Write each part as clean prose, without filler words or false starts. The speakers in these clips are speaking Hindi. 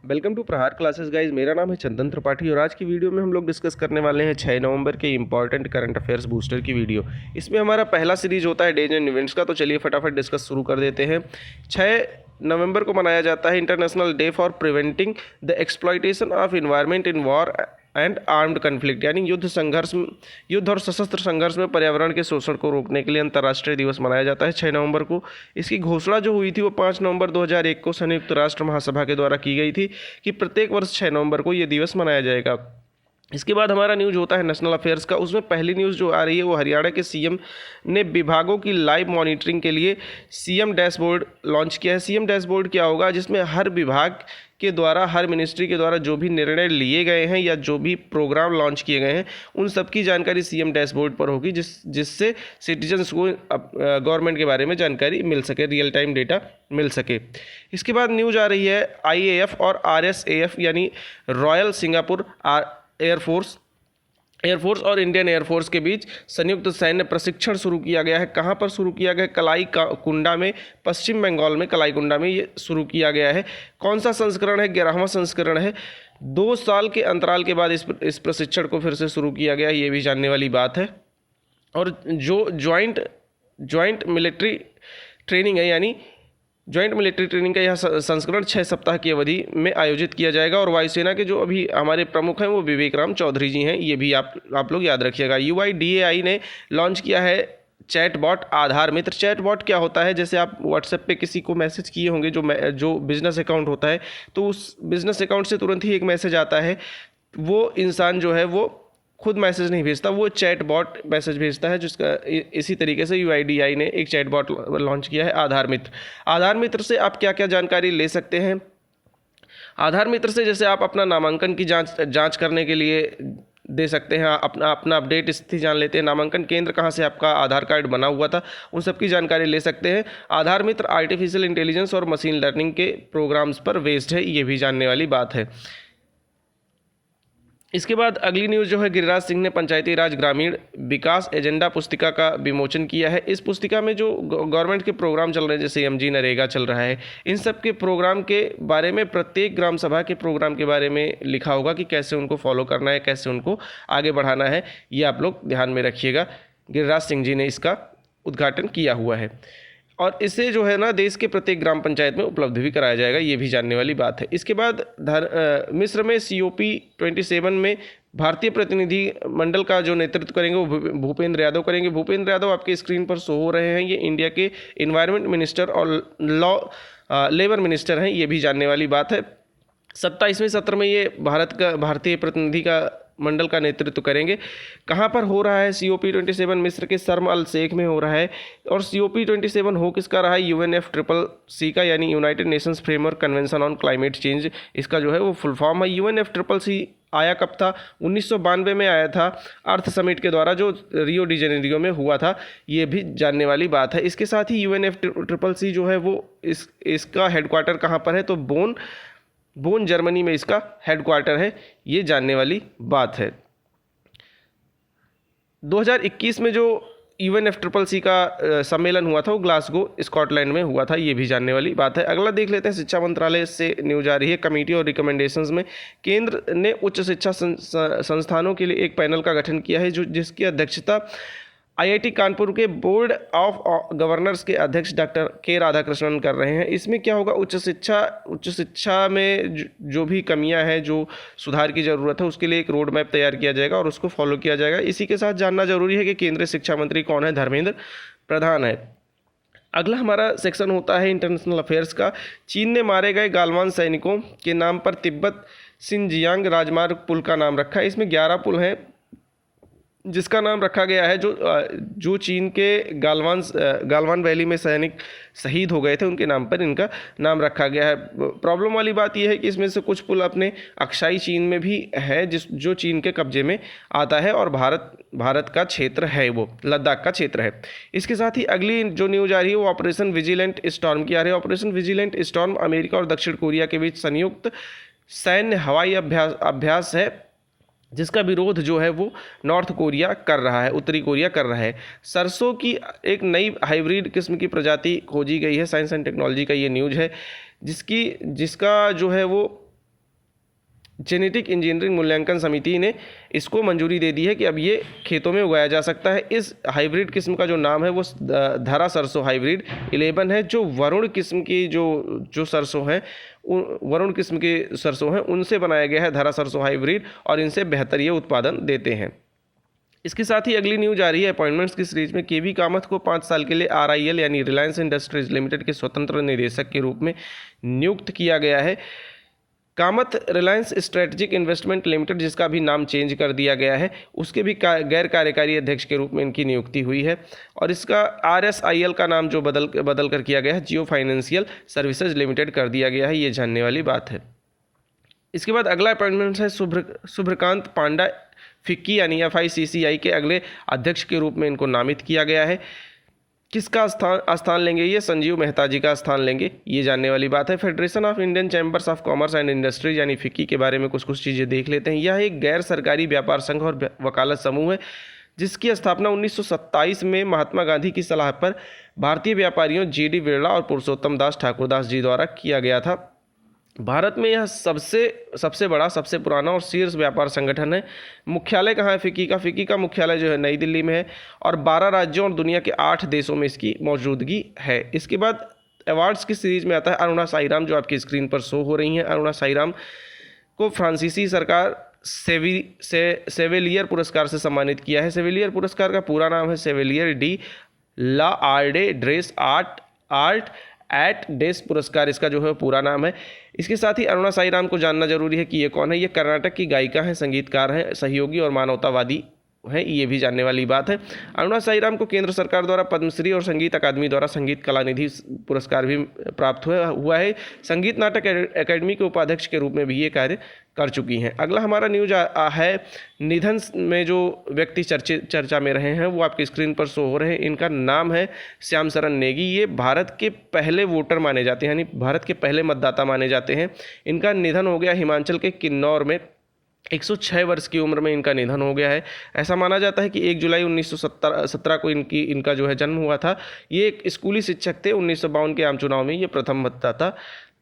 वेलकम टू प्रहार क्लासेस गाइज। मेरा नाम है चंदन त्रिपाठी और आज की वीडियो में हम लोग डिस्कस करने वाले हैं 6 नवंबर के इंपॉर्टेंट करंट अफेयर्स बूस्टर की वीडियो। इसमें हमारा पहला सीरीज होता है डेज एंड इवेंट्स का, तो चलिए फटाफट डिस्कस शुरू कर देते हैं। 6 नवंबर को मनाया जाता है international day for preventing the exploitation of environment in war and armed conflict, यानी युद्ध और सशस्त्र संघर्ष में पर्यावरण के शोषण को रोकने के लिए अंतर्राष्ट्रीय दिवस मनाया जाता है 6 नवंबर को। इसकी घोषणा जो हुई थी वो 5 नवंबर 2001 को संयुक्त राष्ट्र महासभा के द्वारा की गई थी कि प्रत्येक वर्ष 6 नवंबर को ये दिवस मनाया जाएगा। इसके बाद हमारा न्यूज़ होता है नेशनल अफेयर्स का। उसमें पहली न्यूज़ जो आ रही है वो हरियाणा के सीएम ने विभागों की लाइव मॉनिटरिंग के लिए सीएम डैशबोर्ड लॉन्च किया है। सीएम डैशबोर्ड क्या होगा, जिसमें हर विभाग के द्वारा, हर मिनिस्ट्री के द्वारा जो भी निर्णय लिए गए हैं या जो भी प्रोग्राम लॉन्च किए गए हैं उन सब की जानकारी सीएम डैशबोर्ड पर होगी, जिससे सिटीजन्स को गवर्नमेंट के बारे में जानकारी मिल सके, रियल टाइम डेटा मिल सके। इसके बाद न्यूज़ आ रही है आईएएफ और आरएसएएफ यानी रॉयल सिंगापुर एयरफोर्स और इंडियन एयरफोर्स के बीच संयुक्त सैन्य प्रशिक्षण शुरू किया गया है। कहाँ पर शुरू किया गया है? कुंडा में, पश्चिम बंगाल में कलाईकुंडा में ये शुरू किया गया है। कौन सा संस्करण है? 11वां संस्करण है। 2 साल के अंतराल के बाद इस प्रशिक्षण को फिर से शुरू किया गया, ये भी जानने वाली बात है। और जो ज्वाइंट मिलिट्री ट्रेनिंग है, यानी ज्वाइंट मिलिट्री ट्रेनिंग का यह संस्करण 6 सप्ताह की अवधि में आयोजित किया जाएगा। और वायुसेना के जो अभी हमारे प्रमुख हैं वो विवेक राम चौधरी जी हैं, ये भी आप लोग याद रखिएगा। UIDAI ने लॉन्च किया है चैटबॉट आधार मित्र। चैटबॉट क्या होता है? जैसे आप व्हाट्सएप पे किसी को मैसेज किए होंगे, जो बिजनेस अकाउंट होता है, तो उस बिजनेस अकाउंट से तुरंत ही एक मैसेज आता है। वो इंसान जो है वो खुद मैसेज नहीं भेजता, वो चैटबॉट मैसेज भेजता है, जिसका इसी तरीके से UIDAI ने एक चैटबॉट लॉन्च किया है आधार मित्र। आधार मित्र से आप क्या क्या जानकारी ले सकते हैं? आधार मित्र से जैसे आप अपना नामांकन की जांच करने के लिए दे सकते हैं, अपना अपडेट स्थिति जान लेते हैं, नामांकन केंद्र कहाँ से आपका आधार कार्ड बना हुआ था, उन सब की जानकारी ले सकते हैं। आधार मित्र आर्टिफिशियल इंटेलिजेंस और मशीन लर्निंग के प्रोग्राम्स पर बेस्ड है, ये भी जानने वाली बात है। इसके बाद अगली न्यूज़ जो है, गिरिराज सिंह ने पंचायती राज ग्रामीण विकास एजेंडा पुस्तिका का विमोचन किया है। इस पुस्तिका में जो गवर्नमेंट के प्रोग्राम चल रहे हैं, जैसे MG नरेगा चल रहा है, इन सब के प्रोग्राम के बारे में, प्रत्येक ग्राम सभा के प्रोग्राम के बारे में लिखा होगा कि कैसे उनको फॉलो करना है, कैसे उनको आगे बढ़ाना है, ये आप लोग ध्यान में रखिएगा। गिरिराज सिंह जी ने इसका उद्घाटन किया हुआ है और इसे जो है ना देश के प्रत्येक ग्राम पंचायत में उपलब्ध भी कराया जाएगा, ये भी जानने वाली बात है। इसके बाद मिस्र में COP27 में भारतीय प्रतिनिधि मंडल का जो नेतृत्व करेंगे वो भूपेंद्र यादव करेंगे। भूपेंद्र यादव आपके स्क्रीन पर शो हो रहे हैं, ये इंडिया के इन्वायरमेंट मिनिस्टर और लेबर मिनिस्टर हैं, ये भी जानने वाली बात है। 27वें सत्र में ये भारतीय प्रतिनिधि का मंडल का नेतृत्व करेंगे। कहाँ पर हो रहा है COP27? मिस्र के शर्म अल शेख में हो रहा है। और COP27 हो किसका रहा है? UNFCCC का, यानी United Nations framework convention on climate change, इसका जो है वो फुल फॉर्म है। UNFCCC आया कब था? 1992 में आया था, अर्थ समिट के द्वारा, जो रियो डी जेनेरियो में हुआ था, ये भी जानने वाली बात है। इसके साथ ही UNFCCC जो है वो इसका हेडक्वार्टर कहाँ पर है? तो बोन जर्मनी में इसका हेडक्वार्टर है, ये जानने वाली बात है। 2021 में जो UNFCCC का सम्मेलन हुआ था वो ग्लासगो स्कॉटलैंड में हुआ था, ये भी जानने वाली बात है। अगला देख लेते हैं, शिक्षा मंत्रालय से न्यूज आ रही है। कमेटी और रिकमेंडेशंस में केंद्र ने उच्च शिक्षा संस्थानों के लिए एक पैनल का गठन किया है, जिसकी अध्यक्षता IIT कानपुर के बोर्ड ऑफ गवर्नर्स के अध्यक्ष डॉक्टर K राधाकृष्णन कर रहे हैं। इसमें क्या होगा? उच्च शिक्षा में जो भी कमियां हैं, जो सुधार की ज़रूरत है, उसके लिए एक रोड मैप तैयार किया जाएगा और उसको फॉलो किया जाएगा। इसी के साथ जानना जरूरी है कि केंद्रीय शिक्षा मंत्री कौन है? धर्मेंद्र प्रधान है। अगला हमारा सेक्शन होता है इंटरनेशनल अफेयर्स का। चीन ने मारे गए गालवान सैनिकों के नाम पर तिब्बत सिनजियांग राजमार्ग पुल का नाम रखा है। इसमें 11 पुल हैं जिसका नाम रखा गया है, जो चीन के गालवान वैली में सैनिक शहीद हो गए थे, उनके नाम पर इनका नाम रखा गया है। प्रॉब्लम वाली बात यह है कि इसमें से कुछ पुल अपने अक्साई चीन में भी है, जो चीन के कब्जे में आता है, और भारत का क्षेत्र है, वो लद्दाख का क्षेत्र है। इसके साथ ही अगली जो न्यूज आ रही है वो ऑपरेशन विजिलेंट स्टॉर्म की आ रही है। ऑपरेशन विजिलेंट स्टॉर्म अमेरिका और दक्षिण कोरिया के बीच संयुक्त सैन्य हवाई अभ्यास है, जिसका विरोध जो है वो नॉर्थ कोरिया कर रहा है, उत्तरी कोरिया कर रहा है। सरसों की एक नई हाइब्रिड किस्म की प्रजाति खोजी गई है, साइंस एंड टेक्नोलॉजी का ये न्यूज़ है, जिसका जो है वो जेनेटिक इंजीनियरिंग मूल्यांकन समिति ने इसको मंजूरी दे दी है कि अब ये खेतों में उगाया जा सकता है। इस हाइब्रिड किस्म का जो नाम है वो धरा सरसों हाइब्रिड 11 है, जो वरुण किस्म की जो सरसों हैं, वरुण किस्म के सरसों हैं उनसे बनाया गया है धरा सरसों हाइब्रिड, और इनसे बेहतर ये उत्पादन देते हैं। इसके साथ ही अगली न्यूज आ रही है अपॉइंटमेंट्स की सीरीज में। केवी कामत को 5 साल के लिए RIL यानी रिलायंस इंडस्ट्रीज लिमिटेड के स्वतंत्र निदेशक के रूप में नियुक्त किया गया है। Kamat Reliance strategic investment limited, जिसका भी नाम चेंज कर दिया गया है, उसके भी गैर कार्यकारी अध्यक्ष के रूप में इनकी नियुक्ति हुई है। और इसका RSIL का नाम जो बदल कर किया गया है, जियो फाइनेंशियल सर्विसेज लिमिटेड कर दिया गया है, ये जानने वाली बात है। इसके बाद अगला अपॉइंटमेंट है शुभ्रकांत पांडा फिक्की यानी FICCI के अगले अध्यक्ष के रूप में इनको नामित किया गया है। किसका स्थान लेंगे? ये संजीव मेहता जी का स्थान लेंगे, ये जानने वाली बात है। Federation of Indian chambers of commerce and industries यानी फिक्की के बारे में कुछ चीज़ें देख लेते हैं। यह एक गैर सरकारी व्यापार संघ और वकालत समूह है, जिसकी स्थापना 1927 में महात्मा गांधी की सलाह पर भारतीय व्यापारियों GD बिरला और पुरुषोत्तम दास ठाकुरदास जी द्वारा किया गया था। भारत में यह सबसे बड़ा, सबसे पुराना और शीर्ष व्यापार संगठन है। मुख्यालय कहाँ है फिक्की का? फिक्की का मुख्यालय जो है नई दिल्ली में है, और 12 राज्यों और दुनिया के 8 देशों में इसकी मौजूदगी है। इसके बाद अवार्ड्स की सीरीज में आता है अरुणा साईराम, जो आपकी स्क्रीन पर शो हो रही हैं। अरुणा साईराम को फ्रांसीसी सरकार सेवेलियर पुरस्कार से सम्मानित किया है। सेवेलियर पुरस्कार का पूरा नाम है सेवेलियर D La आर्डे dress art at डेस पुरस्कार, इसका जो है पूरा नाम है। इसके साथ ही अरुणा साईराम को जानना जरूरी है कि ये कौन है। ये कर्नाटक की गायिका हैं, संगीतकार हैं, सहयोगी और मानवतावादी है, ये भी जानने वाली बात है। अरुणा साईराम को केंद्र सरकार द्वारा पद्मश्री और संगीत अकादमी द्वारा संगीत कलानिधि पुरस्कार भी प्राप्त हुआ है। संगीत नाटक अकादमी के उपाध्यक्ष के रूप में भी ये कार्य कर चुकी हैं। अगला हमारा न्यूज है निधन में जो व्यक्ति चर्चा में रहे हैं वो आपकी स्क्रीन पर शो हो रहे हैं। इनका नाम है श्याम शरण नेगी। ये भारत के पहले वोटर माने जाते हैं, यानी भारत के पहले मतदाता माने जाते हैं। इनका निधन हो गया हिमाचल के किन्नौर में, 106 वर्ष की उम्र में इनका निधन हो गया है। ऐसा माना जाता है कि 1 जुलाई 1917 को इनका जो है जन्म हुआ था। ये एक स्कूली शिक्षक थे। 1952 के आम चुनाव में ये प्रथम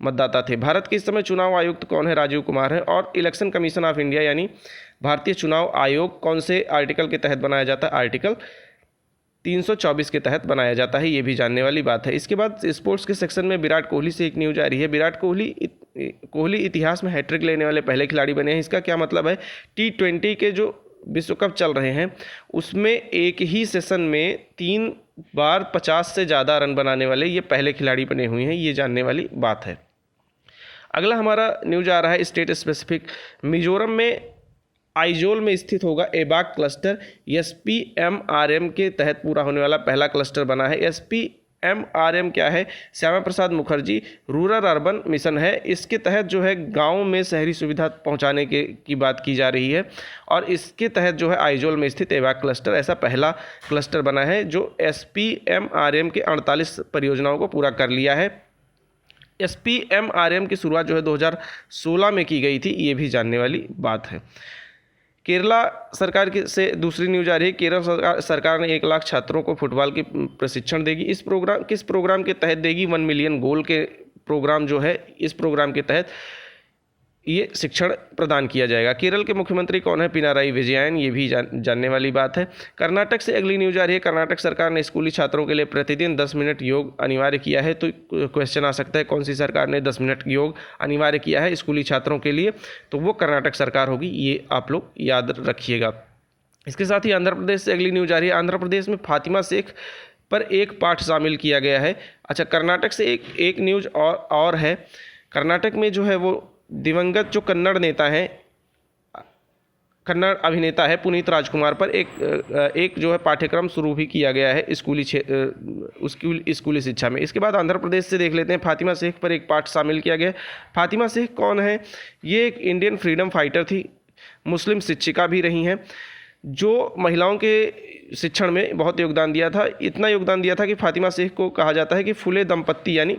मतदाता थे। भारत के इस समय चुनाव आयुक्त कौन है? राजीव कुमार है। और इलेक्शन कमीशन ऑफ इंडिया यानी भारतीय चुनाव आयोग कौन से आर्टिकल के तहत बनाया जाता है? आर्टिकल 324 के तहत बनाया जाता है, ये भी जानने वाली बात है। इसके बाद स्पोर्ट्स के सेक्शन में विराट कोहली से एक न्यूज आ रही है। विराट कोहली इतिहास में हैट्रिक लेने वाले पहले खिलाड़ी बने हैं। इसका क्या मतलब है? T20 के जो विश्व कप चल रहे हैं उसमें एक ही सेशन में 3 बार 50 से ज़्यादा रन बनाने वाले ये पहले खिलाड़ी बने हुए हैं, ये जानने वाली बात है। अगला हमारा न्यूज आ रहा है स्टेट स्पेसिफिक। मिजोरम में आइजोल में स्थित होगा एबाक क्लस्टर। SPMRM के तहत पूरा होने वाला पहला क्लस्टर बना है। SPMRM क्या है? Shyama Prasad Mukherjee rural urban mission है। इसके तहत जो है गांव में शहरी सुविधा पहुंचाने की बात की जा रही है, और इसके तहत जो है आइजोल में स्थित एबाक क्लस्टर ऐसा पहला क्लस्टर बना है जो SPMRM के 48 परियोजनाओं को पूरा कर लिया है। SPMRM की शुरुआत जो है 2016 में की गई थी, ये भी जानने वाली बात है। केरला सरकार से दूसरी न्यूज आ रही है। केरल सरकार ने 1 लाख छात्रों को फुटबॉल की प्रशिक्षण देगी। किस प्रोग्राम के तहत देगी? 1 मिलियन गोल के प्रोग्राम जो है, इस प्रोग्राम के तहत ये शिक्षण प्रदान किया जाएगा। केरल के मुख्यमंत्री कौन है? पिनाराई विजयन, ये भी जानने वाली बात है। कर्नाटक से अगली न्यूज आ रही है। कर्नाटक सरकार ने स्कूली छात्रों के लिए प्रतिदिन 10 मिनट योग अनिवार्य किया है। तो क्वेश्चन आ सकता है कौन सी सरकार ने 10 मिनट योग अनिवार्य किया है स्कूली छात्रों के लिए? तो वो कर्नाटक सरकार होगी, ये आप लोग याद रखिएगा। इसके साथ ही आंध्र प्रदेश से अगली न्यूज आ रही है। आंध्र प्रदेश में फातिमा शेख पर एक पाठ शामिल किया गया है। अच्छा, कर्नाटक से एक न्यूज और है। कर्नाटक में जो है वो दिवंगत जो कन्नड़ नेता हैं, कन्नड़ अभिनेता है पुनीत राजकुमार पर एक जो है पाठ्यक्रम शुरू भी किया गया है स्कूली शिक्षा में। इसके बाद आंध्र प्रदेश से देख लेते हैं। फातिमा शेख पर एक पाठ शामिल किया गया। फातिमा शेख कौन है? ये एक इंडियन फ्रीडम फाइटर थी, मुस्लिम शिक्षिका भी रही हैं, जो महिलाओं के शिक्षण में बहुत योगदान दिया था। इतना योगदान दिया था कि फातिमा शेख को कहा जाता है कि फुले दंपत्ति यानी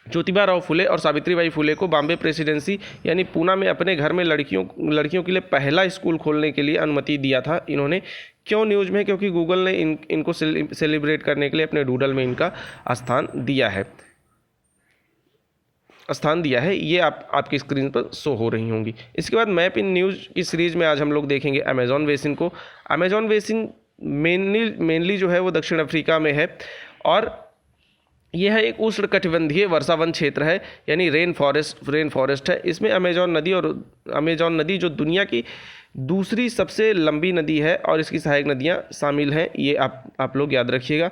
ज्योतिबा राव फुले और सावित्रीबाई फुले को बॉम्बे प्रेसिडेंसी यानी पूना में अपने घर में लड़कियों के लिए पहला स्कूल खोलने के लिए अनुमति दिया था इन्होंने। क्यों न्यूज में? क्योंकि गूगल ने इनको सेलिब्रेट करने के लिए अपने डूडल में इनका स्थान दिया है। स्थान दिया है, ये आपकी स्क्रीन पर शो हो रही होंगी। इसके बाद मैप इन न्यूज़ की सीरीज़ में आज हम लोग देखेंगे अमेजॉन बेसिन को। अमेजॉन बेसिन मेनली जो है वो दक्षिण अफ्रीका में है और यह एक उष्णकटिबंधीय वर्षावन क्षेत्र है, यानी रेन फॉरेस्ट है। इसमें अमेजॉन नदी जो दुनिया की दूसरी सबसे लंबी नदी है और इसकी सहायक नदियाँ शामिल हैं, ये आप लोग याद रखिएगा।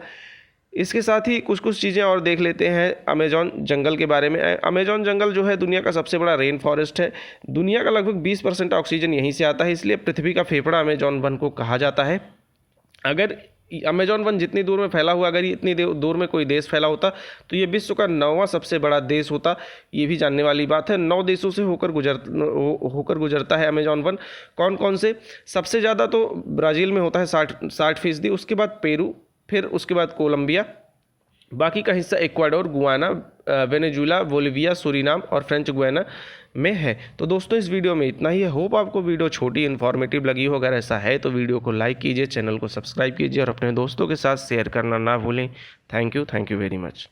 इसके साथ ही कुछ चीज़ें और देख लेते हैं अमेजॉन जंगल के बारे में। अमेजॉन जंगल जो है दुनिया का सबसे बड़ा रेन फॉरेस्ट है। दुनिया का लगभग 20% ऑक्सीजन यहीं से आता है, इसलिए पृथ्वी का फेफड़ा अमेजॉन वन को कहा जाता है। अगर अमेजॉन वन जितनी दूर में फैला हुआ, अगर ये इतनी दूर में कोई देश फैला होता तो ये विश्व का 9वां सबसे बड़ा देश होता, ये भी जानने वाली बात है। 9 देशों से होकर गुजरता है अमेजॉन वन। कौन कौन से? सबसे ज़्यादा तो ब्राज़ील में होता है 60%, उसके बाद पेरू, फिर उसके बाद कोलंबिया, बाकी का हिस्सा Ecuador, Guyana, Venezuela, Bolivia, Suriname और फ्रेंच गुयाना में है। तो दोस्तों इस वीडियो में इतना ही है। होप आपको वीडियो छोटी इन्फॉर्मेटिव लगी हो। अगर ऐसा है तो वीडियो को लाइक कीजिए, चैनल को सब्सक्राइब कीजिए और अपने दोस्तों के साथ शेयर करना ना भूलें। Thank you very much.